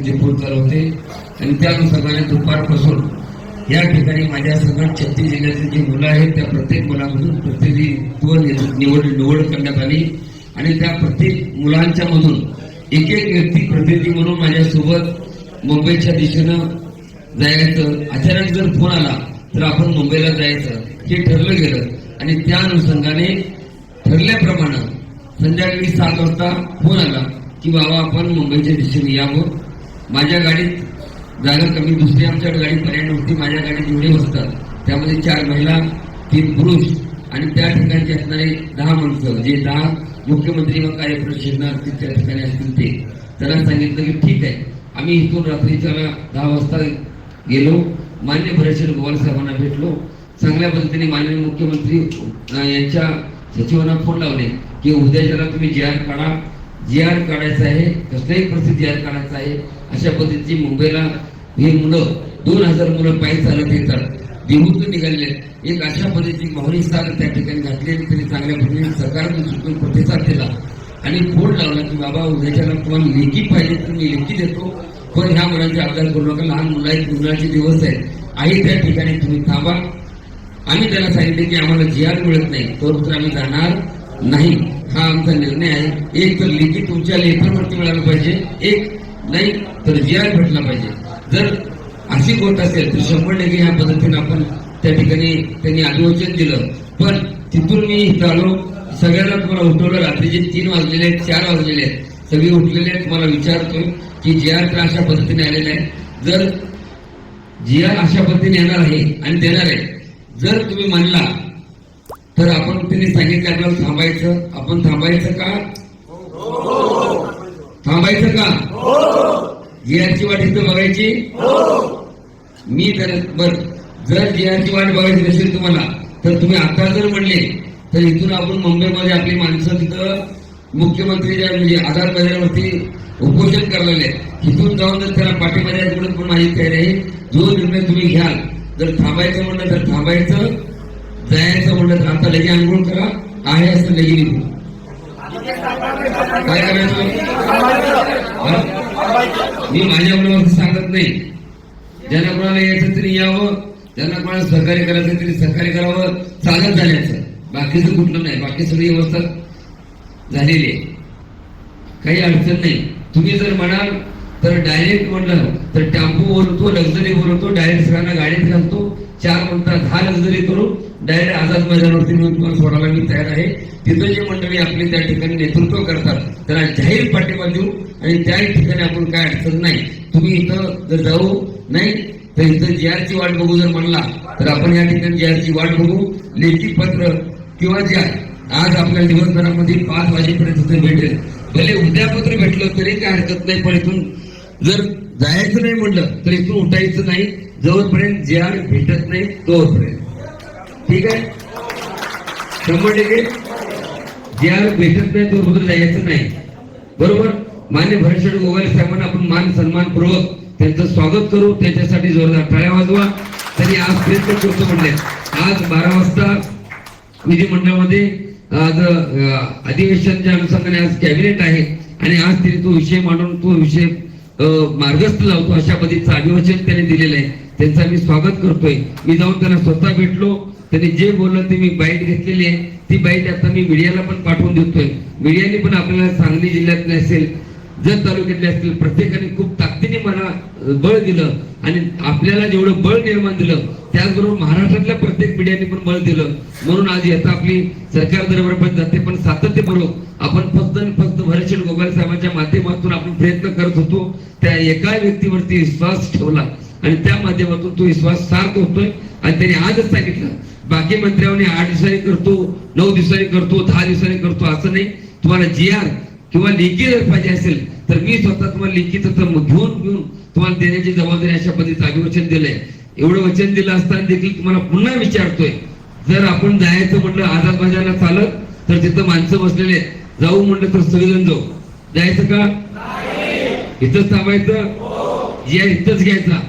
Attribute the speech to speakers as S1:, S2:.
S1: ते फोन चालवते आणि त्या अनुषंगाने दुपारपासून या ठिकाणी माझ्या सगळ्या 36 जिल्ह्यातील जी मुलं आहेत त्या प्रत्येक मुलामधून प्रतिनिधित्व निवड करण्यात आली आणि त्या प्रत्येक मुलांच्या मधून एक एक व्यक्ती प्रतिनिधी म्हणून माझ्यासोबत मुंबईच्या दिशेनं जायचं. अचानक जर फोन आला तर आपण मुंबईला जायचं हे ठरलं गेलं आणि त्या अनुषंगाने ठरल्याप्रमाणे संध्याकाळी 7 वाजता फोन आला की बाबा आपण मुंबईच्या दिशेने यावं. माझ्या गाडीत जागा कमी, दुसरी आमच्या गाडी पर्याय नव्हती. माझ्या गाडीत जेवढे बसतात त्यामध्ये 4 महिला 3 पुरुष आणि त्या ठिकाणचे असणारे 10 माणसं, जे 10 मुख्यमंत्री व कार्यप्रशिक्षणार्थी त्या ठिकाणी असतील ते. त्यांना सांगितलं की ठीक आहे. आम्ही इथून रात्रीच्या 10 वाजता गेलो. मान्य भरतशेठ गोवाल साहेबांना भेटलो. चांगल्या पद्धतीने माननीय मुख्यमंत्री यांच्या सचिवांना फोन लावले की उद्याच्याला तुम्ही JR काढा, JR काढायचं आहे, कसल्याही परिस्थिती JR काढायचं आहे. अशा पद्धतीची मुंबईला ही मुलं 2000 मुलं पायी चालत येतात, देहूतून निघालेले. एक अशा पद्धतीची भावनिक साथ त्या ठिकाणी घातली आणि त्यांनी चांगल्या पद्धतीने सरकारने चुकून प्रतिसाद दिला आणि फोन लावला की बाबा उद्याच्याला तुम्हाला लेखी पाहिजे तर मी लेखी देतो, पण ह्या मुलांचे अपघात करू नका. लहान मुलं आहेत, उन्हाळ्याचे दिवस आहेत, आहे त्या ठिकाणी तुम्ही थांबा. आम्ही त्यांना सांगितले की आम्हाला JR मिळत नाही तर आम्ही जाणार नाही. हा आमचा निर्णय आहे. एक तर लेखी तुमच्या लेखनावरती मिळालं पाहिजे, एक नाही तर JR भेटला पाहिजे. जर अशी गोष्ट असेल तर 100% ह्या पद्धतीने आपण त्या ठिकाणी त्यांनी आदिवचन दिलं. पण तिथून मी इथं आलो, सगळ्यांना तुम्हाला उठवलं. रात्रीचे 3 वाजलेले आहेत, 4 वाजलेले आहेत, सगळे उठलेले आहेत. तुम्हाला विचारतोय की JR तर अशा पद्धतीने आलेला आहे. जर JR अशा पद्धतीने येणार आहे आणि देणार आहे, जर तुम्ही म्हणला तर आपण त्यांनी सांगितलं आपल्याला थांबायचं. आपण थांबायचं का? थांबायचं का? JR ची वाट इथं बघायची? मी तर जर JR ची वाट बघायची नसेल तुम्हाला तर तुम्ही आता जर म्हणले तर इथून आपण मुंबईमध्ये आपली माणसं तिथं मुख्यमंत्रीच्या म्हणजे आधार मैदानावरती उपोषण करलेले आहे. इथून जाऊन जर त्याला पाठिंबा द्यायचं पण माझी तयारी आहे. जो निर्णय तुम्ही घ्याल, जर थांबायचं म्हणलं तर थांबायचं, जायचं म्हणलं तर आता लगे आंघोळ करा, आहे असं लगे निघू. काय करायचं? मी माझ्या मुलावरती सांगत नाही. ज्यांना कोणाला यायचं तरी यावं, ज्यांना कोणाला सहकार्य करायचं तरी सहकार्य करावं, चालत जाण्याचं. बाकीचं कुठलं नाही, बाकी सगळी व्यवस्था झालेली आहे, काही अडचण नाही. तुम्ही जर म्हणाल तर डायरेक्ट म्हणलं तर टेम्पो बोलवतो, लक्झरी बोलवतो, डायरेक्ट सगळ्यांना गाडीत घालतो. 4 म्हणता 10 लक्झरी करू, डायरेक्ट आझाद मैदानावरती तुम्हाला सोडायला मी तयार आहे. तिथं जे मंडळी आपली त्या ठिकाणी नेतृत्व करतात त्यांना जाहीर पाठिंबा देऊ आणि त्या ठिकाणी आपण काय अडचण नाही. तुम्ही इथं जर जाऊ नाही तर इथं JR ची वाट बघू जर म्हणला तर आपण या ठिकाणी JR ची वाट बघू. लेखी पत्र किंवा JR आज आपल्या दिवसभरामध्ये 5 वाजेपर्यंत इथे भेटेल. भले उद्या पत्र भेटलं तरी काय हरकत नाही, पण इथून जर जायचं नाही म्हणलं तर इथून उठायचं नाही जोपर्यंत JR भेटत नाही तोपर्यंत. ठीक आहे? 100% JR भेटत नाही तोपर्यंत जायचं नाही. बरोबर? मान्य भरतशेठ गोवाल साहेबांना आपण मान सन्मानपूर्वक त्यांचं स्वागत करू, त्यांच्यासाठी जोरदार टाळ्या वाजवा. त्यांनी आज प्रयत्न करतो म्हणले. आज 12 वाजता विधिमंडळामध्ये आज अधिवेशनच्या अनुषंगाने आज कॅबिनेट आहे आणि आज त्यांनी तो विषय मांडून तो विषय मार्गस्थ लावतो अशा पद्धतीचं अभिवचन त्यांनी दिलेलं आहे. त्यांचं मी स्वागत करतोय. मी जाऊन त्यांना स्वतः भेटलो. त्यांनी जे बोललं ते मी बाईट घेतलेली आहे. ती बाईट आता मी मीडियाला पण पाठवून देतोय. मीडियाने पण आपल्याला सांगली जिल्ह्यातले असेल, जर तालुक्यातले असतील, प्रत्येकाने खूप ताकदीने मला बळ दिलं आणि आपल्याला जेवढं बळ निर्माण दिलं त्याचबरोबर महाराष्ट्रातल्या प्रत्येक मीडियाने पण बळ दिलं. म्हणून आज आता आपली सरकार दरबार पण जाते, पण सातत्यपूर्वक आपण फक्त आणि फक्त भरतशेठ गोगावले साहेबांच्या माध्यमातून आपण प्रयत्न करत होतो. त्या एका व्यक्तीवरती विश्वास ठेवला आणि त्या माध्यमातून तो विश्वास सार्थ होतोय. आणि त्यांनी आजच सांगितलं बाकी मंत्र्यांनी 8 दिवसांनी करतो, 9 दिवसांनी करतो, 10 दिवसांनी करतो, असं नाही. तुम्हाला JR किंवा लेखी जर पाहिजे असेल तर मी स्वतः तुम्हाला लेखीचं घेऊन तुम्हाला देण्याची जबाबदारी अशा पद्धतीचं अभिवचन दिलंय. एवढं वचन दिलं असताना देखील तुम्हाला पुन्हा विचारतोय, जर आपण जायचं म्हटलं आझाद मैदानाला चालत तर तिथं माणसं बसलेले, जाऊ म्हटलं तर सगळेजण जाऊ, जायचं का? इथंच थांबायचं? JR इथंच घ्यायचा.